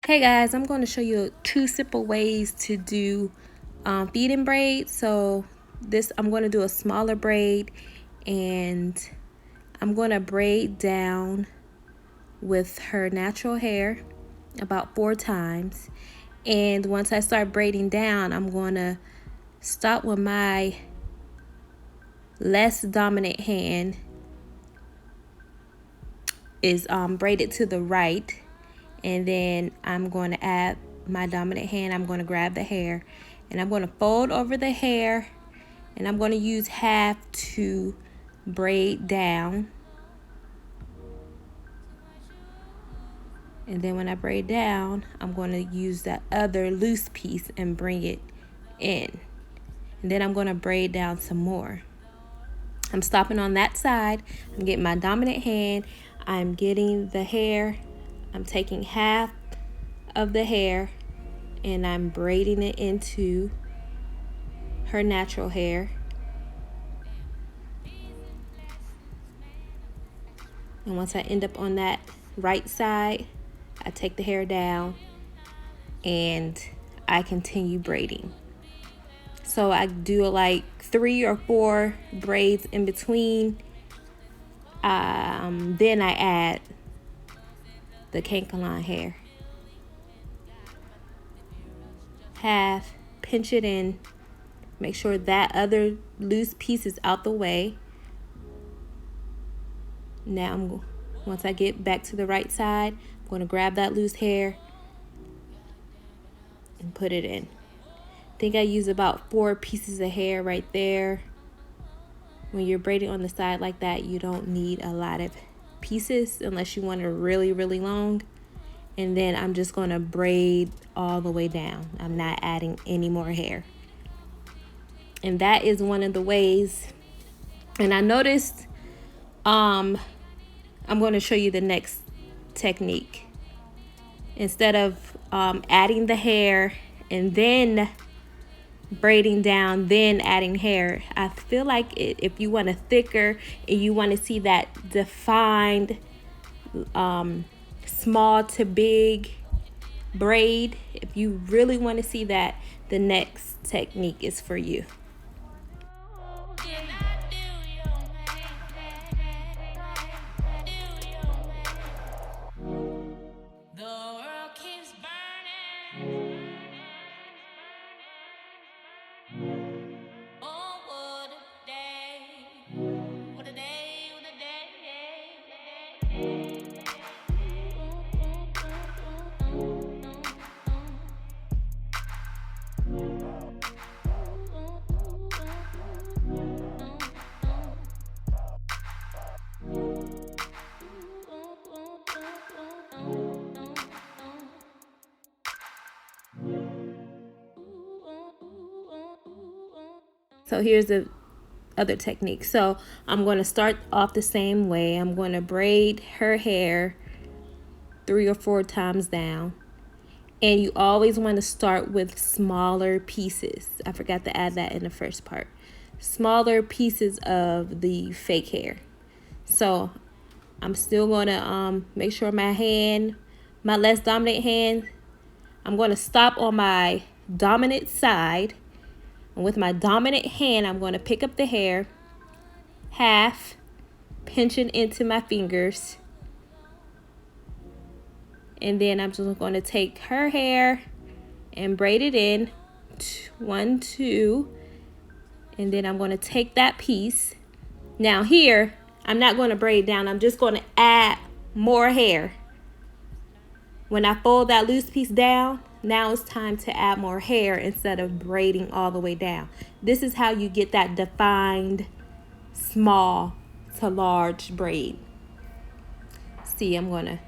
Hey guys, I'm going to show you two simple ways to do feeding braids. So I'm going to do a smaller braid, and I'm going to braid down with her natural hair about 4 times. And once I start braiding down, I'm going to start with my less dominant hand is braided to the right, and then I'm going to add my dominant hand. I'm going to grab the hair and I'm going to fold over the hair, and I'm going to use half to braid down. And then when I braid down, I'm going to use that other loose piece and bring it in. And then I'm going to braid down some more. I'm stopping on that side. I'm getting my dominant hand. I'm getting the hair. I'm taking half of the hair and I'm braiding it into her natural hair. And once I end up on that right side, I take the hair down and I continue braiding. So I do like 3 or 4 braids in between. Then I add the cancaline hair. Half, pinch it in, make sure that other loose piece is out the way. Now once I get back to the right side, I'm going to grab that loose hair and put it in. I think I use about 4 pieces of hair right there. When you're braiding on the side like that, you don't need a lot of pieces unless you want it really, really long. And then I'm just going to braid all the way down. I'm not adding any more hair. And that is one of the ways. And I noticed, I'm going to show you the next technique. Instead of adding the hair and then braiding down, then adding hair, I feel like if you want a thicker and you want to see that defined small to big braid, if you really want to see that, the next technique is for you. So here's the other technique. So I'm going to start off the same way. I'm going to braid her hair 3 or 4 times down. And you always want to start with smaller pieces. I forgot to add that in the first part. Smaller pieces of the fake hair. So I'm still going to make sure my less dominant hand, I'm going to stop on my dominant side. And with my dominant hand, I'm going to pick up the hair, half, pinching into my fingers. And then I'm just going to take her hair and braid it in, 1, 2. And then I'm going to take that piece. Now here, I'm not going to braid down. I'm just going to add more hair. When I fold that loose piece down, now it's time to add more hair instead of braiding all the way down. This is how you get that defined small to large braid. See, I'm going to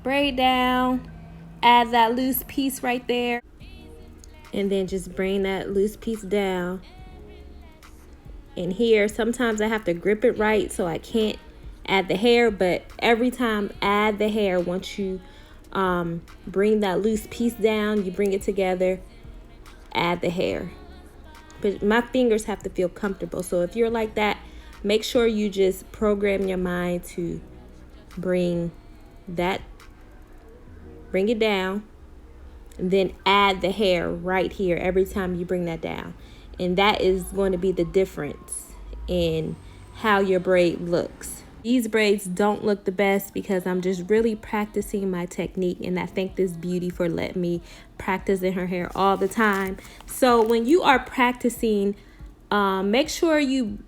braid down, add that loose piece right there, and then just bring that loose piece down. And here, sometimes I have to grip it right so I can't add the hair, but every time add the hair. Once you bring that loose piece down, you bring it together, add the hair. But my fingers have to feel comfortable. So if you're like that, make sure you just program your mind to bring it down, and then add the hair right here every time you bring that down. And that is going to be the difference in how your braid looks. These braids don't look the best because I'm just really practicing my technique, and I thank this beauty for letting me practice in her hair all the time. So when you are practicing, make sure you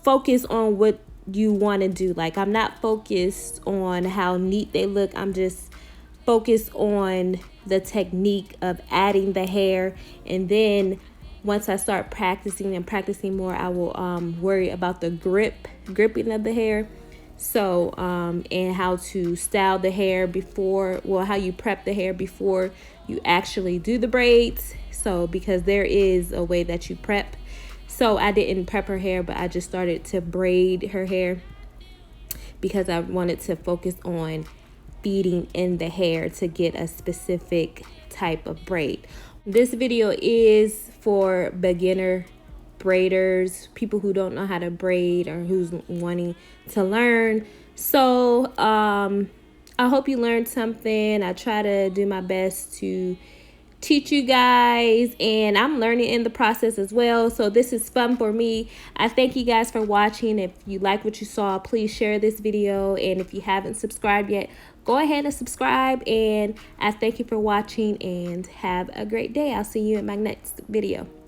focus on what you want to do. Like, I'm not focused on how neat they look. I'm just focused on the technique of adding the hair, and then once I start practicing and practicing more, I will worry about the gripping of the hair. So and how to style the hair before, well, how you prep the hair before you actually do the braids. So because there is a way that you prep. So I didn't prep her hair, but I just started to braid her hair because I wanted to focus on feeding in the hair to get a specific type of braid. This video is for beginner braiders, people who don't know how to braid or who's wanting to learn. So I hope you learned something. I try to do my best to teach you guys, and I'm learning in the process as well. So this is fun for me. I thank you guys for watching. If you like what you saw, please share this video, and if you haven't subscribed yet, go ahead and subscribe. And I thank you for watching, and have a great day. I'll see you in my next video.